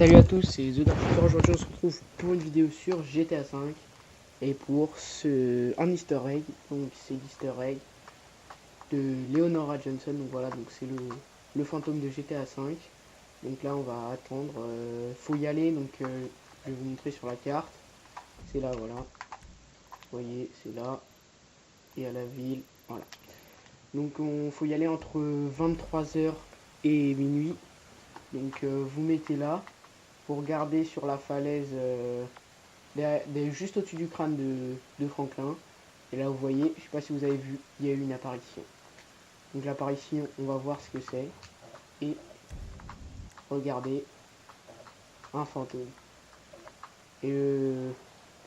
Salut à tous, c'est The Dark Future. Aujourd'hui on se retrouve pour une vidéo sur GTA V et pour un easter egg. Donc c'est l'easter egg de Leonora Johnson. Donc voilà, donc c'est le fantôme de GTA V. Donc là on va attendre, faut y aller. Donc je vais vous montrer sur la carte. C'est là, voilà. Vous voyez, c'est là. Et à la ville, voilà. Donc faut y aller entre 23h et minuit. Donc vous mettez là. Vous regardez sur la falaise juste au-dessus du crâne de Franklin. Et là, vous voyez, je sais pas si vous avez vu, il y a eu une apparition. Donc l'apparition, on va voir ce que c'est. Et regardez, un fantôme. Et le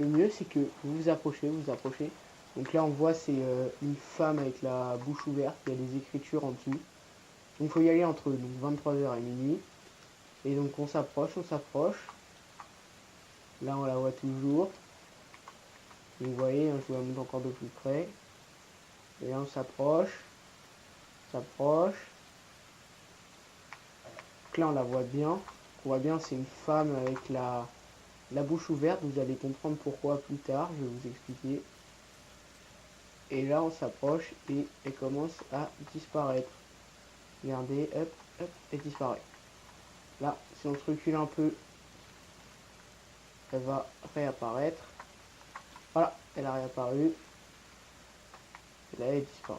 mieux, c'est que vous vous approchez, vous vous approchez. Donc là, on voit, c'est une femme avec la bouche ouverte. Il y a des écritures en dessous. Donc il faut y aller entre 23h et minuit. Et donc on s'approche, on s'approche. Là, on la voit toujours. Vous voyez, je vous la montre encore de plus près. Et là, on s'approche. S'approche. Donc là, on la voit bien. On voit bien, c'est une femme avec la bouche ouverte. Vous allez comprendre pourquoi plus tard. Je vais vous expliquer. Et là, on s'approche et elle commence à disparaître. Regardez, hop, hop, elle disparaît. Là, si on se recule un peu, elle va réapparaître. Voilà, elle a réapparu. Et là, elle disparaît.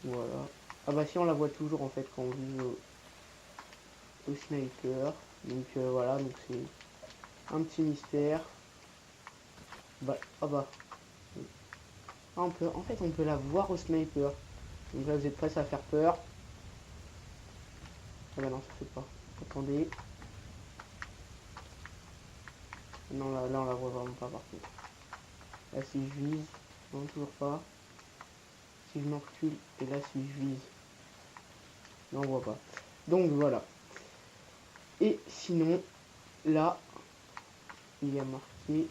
Voilà. Ah bah si, on la voit toujours en fait quand on vise au sniper. Donc voilà, donc c'est un petit mystère. Bah, ah bah. Ah, en fait, on peut la voir au sniper. Donc là, vous êtes prêts à faire peur. Ah bah non, ça fait pas. Attendez. Non, là on la voit vraiment pas par contre. Là, si je vise, non, toujours pas. Si je me recule, et là, si je vise, non, on voit pas. Donc voilà. Et sinon, là, il y a marqué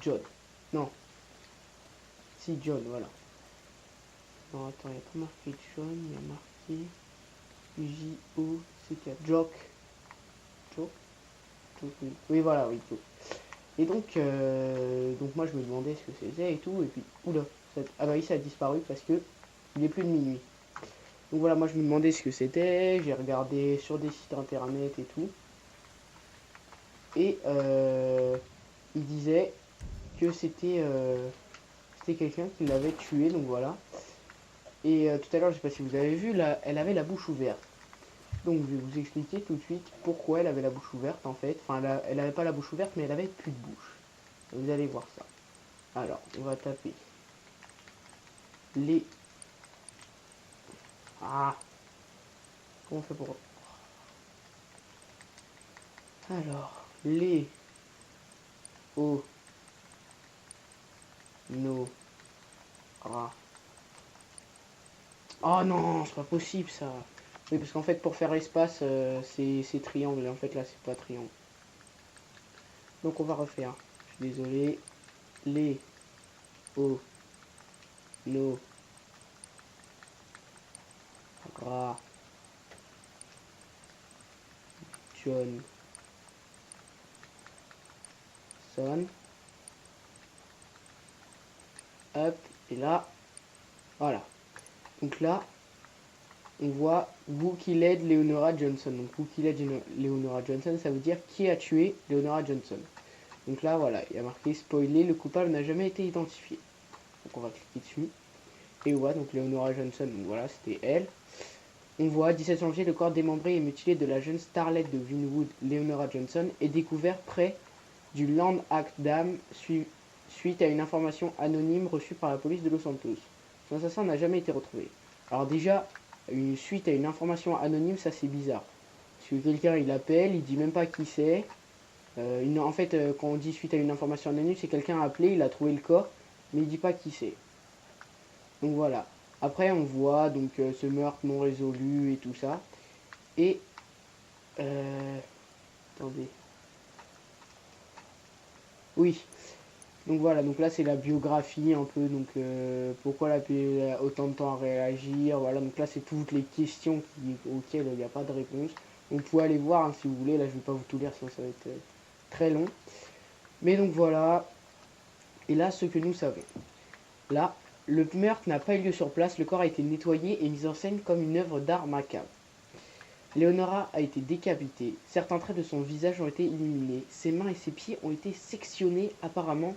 John. Non. Si, John, voilà. Non, attends, il n'y a pas marqué John, il y a marqué J-O-C-K. Jock. Jock. Oui. Oui, voilà, oui, Jock. Et donc moi je me demandais ce que c'était et tout, et puis, oula, ah bah oui, ça a disparu parce que il est plus de minuit. Donc voilà, moi je me demandais ce que c'était, j'ai regardé sur des sites internet et tout, et il disait que c'était quelqu'un qui l'avait tué, donc voilà. Et tout à l'heure, je sais pas si vous avez vu, là, elle avait la bouche ouverte. Donc je vais vous expliquer tout de suite pourquoi elle avait la bouche ouverte en fait. Enfin, elle avait pas la bouche ouverte, mais elle avait plus de bouche. Vous allez voir ça. Alors, on va taper les... Ah, comment on fait pour... Alors, les... O... No... Ra... Oh non, c'est pas possible ça. Oui, parce qu'en fait, pour faire espace, c'est triangle. Et en fait, là, c'est pas triangle. Donc, on va refaire. Je suis désolé. Les... O... No... Ra... John... Son... Hop, et là, voilà. Donc là, on voit Wookie Led Leonora Johnson. Donc Wookie Led Leonora Johnson, ça veut dire qui a tué Leonora Johnson. Donc là, voilà, il y a marqué spoiler, le coupable n'a jamais été identifié. Donc on va cliquer dessus. Et on voit donc Leonora Johnson, donc voilà, c'était elle. On voit 17 janvier, le corps démembré et mutilé de la jeune starlet de Vinwood, Leonora Johnson, est découvert près du Land Act Dam suite à une information anonyme reçue par la police de Los Santos. Son assassin n'a jamais été retrouvé. Alors déjà, suite à une information anonyme, ça c'est bizarre. Parce que quelqu'un il appelle, il dit même pas qui c'est. En fait, quand on dit suite à une information anonyme, c'est quelqu'un a appelé, il a trouvé le corps, mais il dit pas qui c'est. Donc voilà. Après, on voit donc ce meurtre non résolu et tout ça. Et attendez. Oui. Donc voilà, donc là c'est la biographie un peu, donc pourquoi la PE a autant de temps à réagir, voilà, donc là c'est toutes les questions auxquelles il n'y a pas de réponse. Donc vous pouvez aller voir hein, si vous voulez, là je vais pas vous tout lire sinon ça va être très long. Mais donc voilà, et là ce que nous savons. Là, le meurtre n'a pas eu lieu sur place, le corps a été nettoyé et mis en scène comme une œuvre d'art macabre. Leonora a été décapitée, certains traits de son visage ont été éliminés, ses mains et ses pieds ont été sectionnés apparemment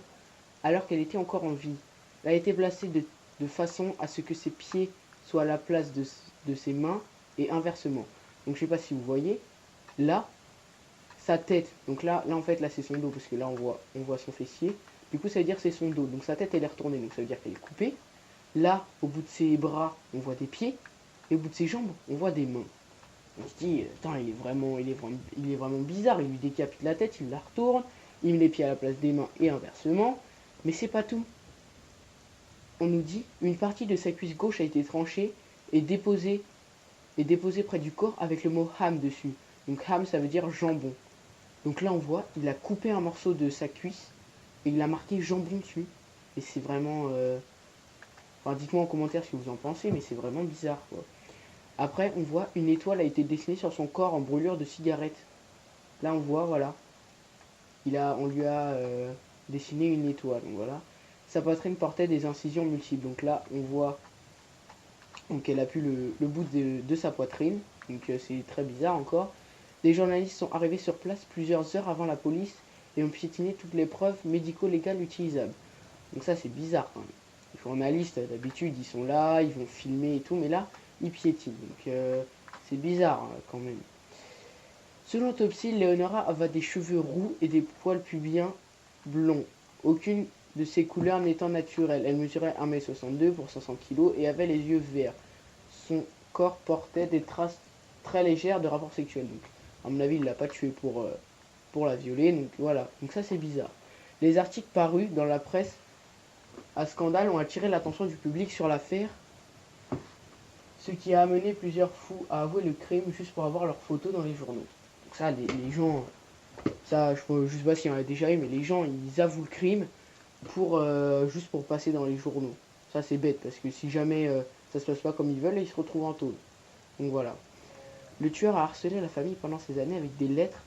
alors qu'elle était encore en vie. Elle a été placée de façon à ce que ses pieds soient à la place de ses mains et inversement. Donc je sais pas si vous voyez, là, sa tête, donc là en fait là c'est son dos parce que là on voit son fessier. Du coup ça veut dire c'est son dos, donc sa tête elle est retournée, donc ça veut dire qu'elle est coupée. Là, au bout de ses bras, on voit des pieds, et au bout de ses jambes, on voit des mains. On se dit, attends, il est vraiment bizarre. Il lui décapite la tête, il la retourne, il met les pieds à la place des mains et inversement. Mais c'est pas tout. On nous dit, une partie de sa cuisse gauche a été tranchée et déposée près du corps avec le mot ham dessus. Donc ham, ça veut dire jambon. Donc là, on voit, il a coupé un morceau de sa cuisse et il a marqué jambon dessus. Et c'est vraiment... Enfin, dites-moi en commentaire ce que vous en pensez, mais c'est vraiment bizarre, quoi. Après, on voit une étoile a été dessinée sur son corps en brûlure de cigarette. Là, on voit, voilà. On lui a dessiné une étoile, donc voilà. Sa poitrine portait des incisions multiples. Donc là, on voit qu'elle a pu le bout de sa poitrine. Donc c'est très bizarre encore. Des journalistes sont arrivés sur place plusieurs heures avant la police et ont piétiné toutes les preuves médico-légales utilisables. Donc ça, c'est bizarre quand même. Les journalistes, d'habitude, ils sont là, ils vont filmer et tout, mais là, ils piétinent. Donc c'est bizarre hein, quand même. Selon l'autopsie, Leonora avait des cheveux roux et des poils pubiens blonds. Aucune de ces couleurs n'étant naturelle. Elle mesurait 1m62 pour 500 kg et avait les yeux verts. Son corps portait des traces très légères de rapports sexuels. Donc, à mon avis, il ne l'a pas tué pour la violer. Donc voilà. Donc ça, c'est bizarre. Les articles parus dans la presse à scandale ont attiré l'attention du public sur l'affaire, ce qui a amené plusieurs fous à avouer le crime juste pour avoir leurs photos dans les journaux. Donc ça, les gens, ça, je sais pas s'il y en a déjà eu, mais les gens, ils avouent le crime juste pour passer dans les journaux. Ça, c'est bête, parce que si jamais ça se passe pas comme ils veulent, ils se retrouvent en taule. Donc voilà. Le tueur a harcelé la famille pendant ces années avec des lettres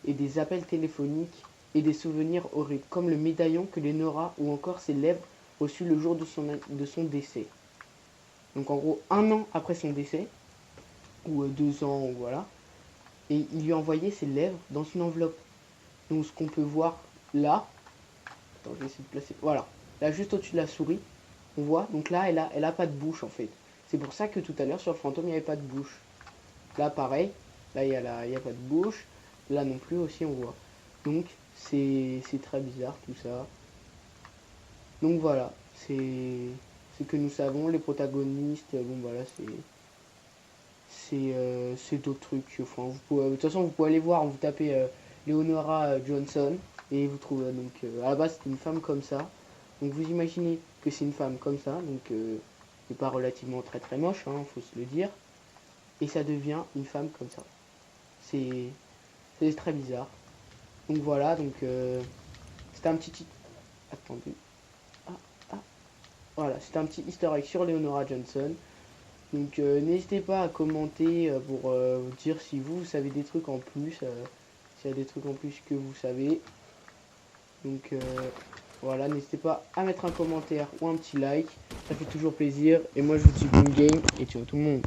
et des appels téléphoniques et des souvenirs horribles, comme le médaillon que Leonora ou encore ses lèvres reçues le jour de son décès. Donc en gros, 1 an après son décès, ou 2 ans, ou voilà, et il lui a envoyé ses lèvres dans une enveloppe. Donc ce qu'on peut voir là, attends, je vais essayer de placer, voilà, là juste au-dessus de la souris, on voit, donc là, elle a pas de bouche en fait. C'est pour ça que tout à l'heure sur le fantôme, il n'y avait pas de bouche. Là, pareil, là, il y a pas de bouche, là non plus aussi, on voit. Donc, c'est très bizarre tout ça. Donc voilà, c'est que nous savons, les protagonistes, bon voilà, c'est d'autres trucs. Enfin, de toute façon, vous pouvez aller voir, vous tapez Leonora Johnson, et vous trouvez, donc, à la base, c'est une femme comme ça. Donc vous imaginez que c'est une femme comme ça, donc c'est pas relativement très très moche, hein, faut se le dire. Et ça devient une femme comme ça. C'est très bizarre. Donc voilà, donc c'était un petit... Attendez. Ah, ah. Voilà, c'était un petit easter egg sur Leonora Johnson. Donc n'hésitez pas à commenter pour vous dire si vous savez des trucs en plus. S'il y a des trucs en plus que vous savez. Donc voilà, n'hésitez pas à mettre un commentaire ou un petit like. Ça fait toujours plaisir. Et moi je vous dis bon game et ciao tout le monde.